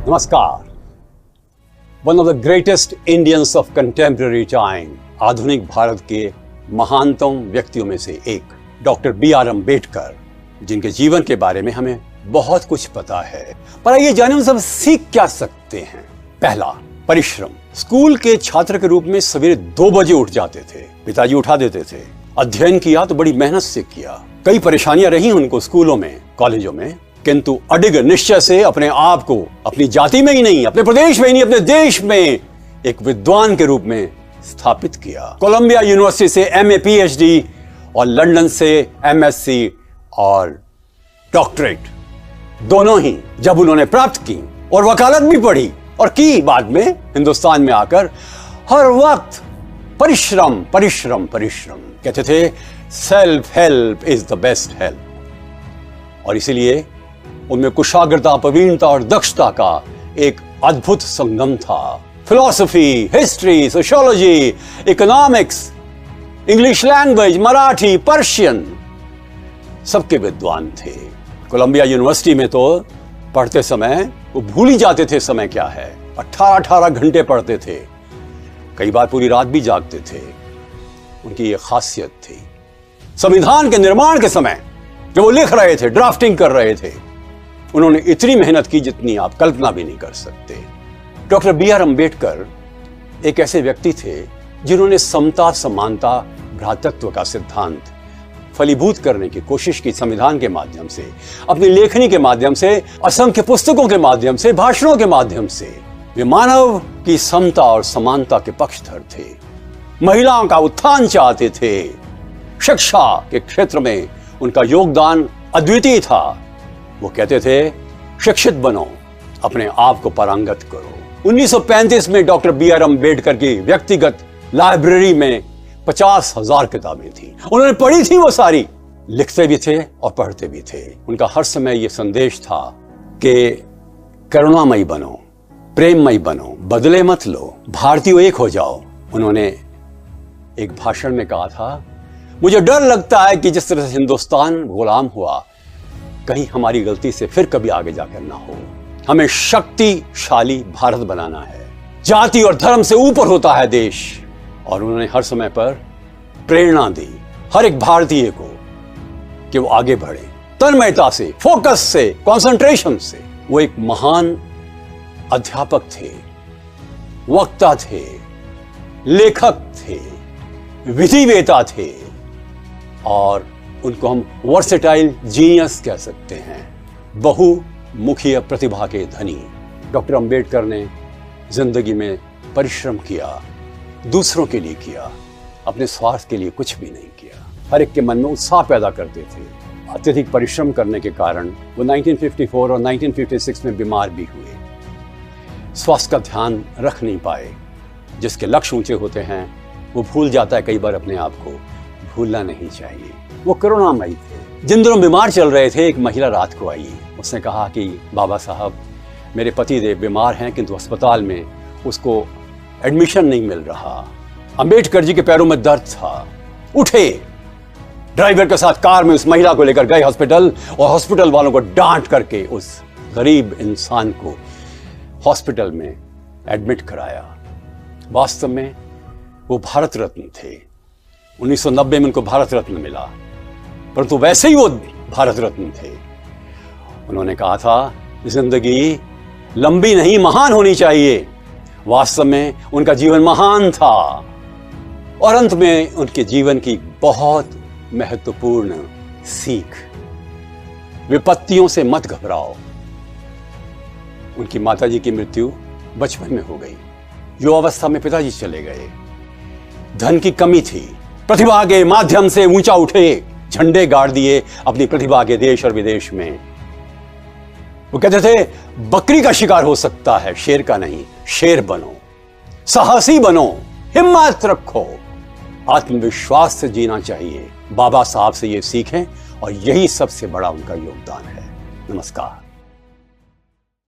नमस्कार। One of the greatest Indians of contemporary time, आधुनिक भारत के महानतम व्यक्तियों में से एक डॉक्टर B.R. अम्बेडकर, जिनके जीवन के बारे में हमें बहुत कुछ पता है, पर आइए जाने उनसे हम सीख क्या सकते हैं। पहला, परिश्रम। स्कूल के छात्र के रूप में सवेरे 2 बजे उठ जाते थे, पिताजी उठा देते थे। अध्ययन किया तो बड़ी मेहनत से किया। कई परेशानियां रही उनको स्कूलों में, कॉलेजों में, किंतु अडिग निश्चय से अपने आप को अपनी जाति में ही नहीं, अपने प्रदेश में ही नहीं, अपने देश में एक विद्वान के रूप में स्थापित किया। कोलंबिया यूनिवर्सिटी से MA PhD और लंदन से MSc और डॉक्टरेट दोनों ही जब उन्होंने प्राप्त की और वकालत भी पढ़ी और की, बाद में हिंदुस्तान में आकर हर वक्त परिश्रम परिश्रम परिश्रम कहते थे। Self help is the best help. और इसीलिए उनमें कुशाग्रता, प्रवीणता और दक्षता का एक अद्भुत संगम था। Philosophy, history, sociology, economics, English language, Marathi, Persian, सबके विद्वान थे। कोलंबिया यूनिवर्सिटी में तो पढ़ते समय वो भूल ही जाते थे समय क्या है। 18 घंटे पढ़ते थे, कई बार पूरी रात भी जागते थे। उनकी ये खासियत थी। संविधान के निर्माण के समय जब वो लिख रहे थे, ड्राफ्टिंग कर रहे थे, उन्होंने इतनी मेहनत की जितनी आप कल्पना भी नहीं कर सकते। Doctor B.R. अम्बेडकर एक ऐसे व्यक्ति थे जिन्होंने समता, समानता, भ्रातृत्व का सिद्धांत फलीभूत करने की कोशिश की। संविधान के माध्यम से, अपनी लेखनी के माध्यम से, असंख्य पुस्तकों के माध्यम से, भाषणों के माध्यम से वे मानव की समता और समानता के पक्षधर थे। महिलाओं का उत्थान चाहते थे। शिक्षा के क्षेत्र में उनका योगदान अद्वितीय था। वो कहते थे, शिक्षित बनो, अपने आप को पारंगत करो। 1935 में डॉक्टर B.R. अम्बेडकर की व्यक्तिगत लाइब्रेरी में 50,000 किताबें थी। उन्होंने पढ़ी थी वो सारी। लिखते भी थे और पढ़ते भी थे। उनका हर समय ये संदेश था कि करुणामयी बनो, प्रेममयी बनो, बदले मत लो, भारतीय एक हो जाओ। उन्होंने एक भाषण में कहा था, मुझे डर लगता है कि जिस तरह से हिंदुस्तान गुलाम हुआ, कहीं हमारी गलती से फिर कभी आगे जाकर ना हो। हमें शक्तिशाली भारत बनाना है। जाति और धर्म से ऊपर होता है देश। और उन्होंने हर समय पर प्रेरणा दी हर एक भारतीय को कि वो आगे बढ़े, तन्मयता से, फोकस से, कंसंट्रेशन से। वो एक महान अध्यापक थे, वक्ता थे, लेखक थे, विधिवेता थे, और उनको हम वर्सेटाइल जीनियस कह सकते हैं, बहुमुखी प्रतिभा के धनी। डॉक्टर अम्बेडकर ने जिंदगी में परिश्रम किया, दूसरों के लिए किया, अपने स्वार्थ के लिए कुछ भी नहीं किया। हर एक के मन में उत्साह पैदा करते थे। अत्यधिक परिश्रम करने के कारण वो 1954 और 1956 में बीमार भी हुए। स्वास्थ्य का ध्यान रख नहीं पाए। जिसके लक्ष्य ऊंचे होते हैं वो भूल जाता है कई बार अपने आप को। भूलना नहीं चाहिए। वो करुणामयी थे। जिन दिनों बीमार चल रहे थे, एक महिला रात को आई। उसने कहा कि बाबा साहब, मेरे पति देव बीमार हैं, किंतु अस्पताल में उसको एडमिशन नहीं मिल रहा। अंबेडकर जी के पैरों में दर्द था। उठे, ड्राइवर के साथ कार में उस महिला को लेकर गए हॉस्पिटल, और हॉस्पिटल वालों को डांट करके उस गरीब इंसान को हॉस्पिटल में एडमिट कराया। वास्तव में वो भारत रत्न थे। 1990 में उनको भारत रत्न मिला, परंतु वैसे ही वो भारत रत्न थे। उन्होंने कहा था, जिंदगी लंबी नहीं, महान होनी चाहिए। वास्तव में उनका जीवन महान था, और अंत में उनके जीवन की बहुत महत्वपूर्ण सीख, विपत्तियों से मत घबराओ। उनकी माताजी की मृत्यु बचपन में हो गई। युवावस्था में पिताजी चले गए। धन की कमी थी। प्रतिभा के माध्यम से ऊंचा उठे, झंडे गाड़ दिए अपनी प्रतिभा के देश और विदेश में। वो कहते थे, बकरी का शिकार हो सकता है, शेर का नहीं। शेर बनो, साहसी बनो, हिम्मत रखो, आत्मविश्वास से जीना चाहिए। बाबा साहब से ये सीखें, और यही सबसे बड़ा उनका योगदान है। नमस्कार।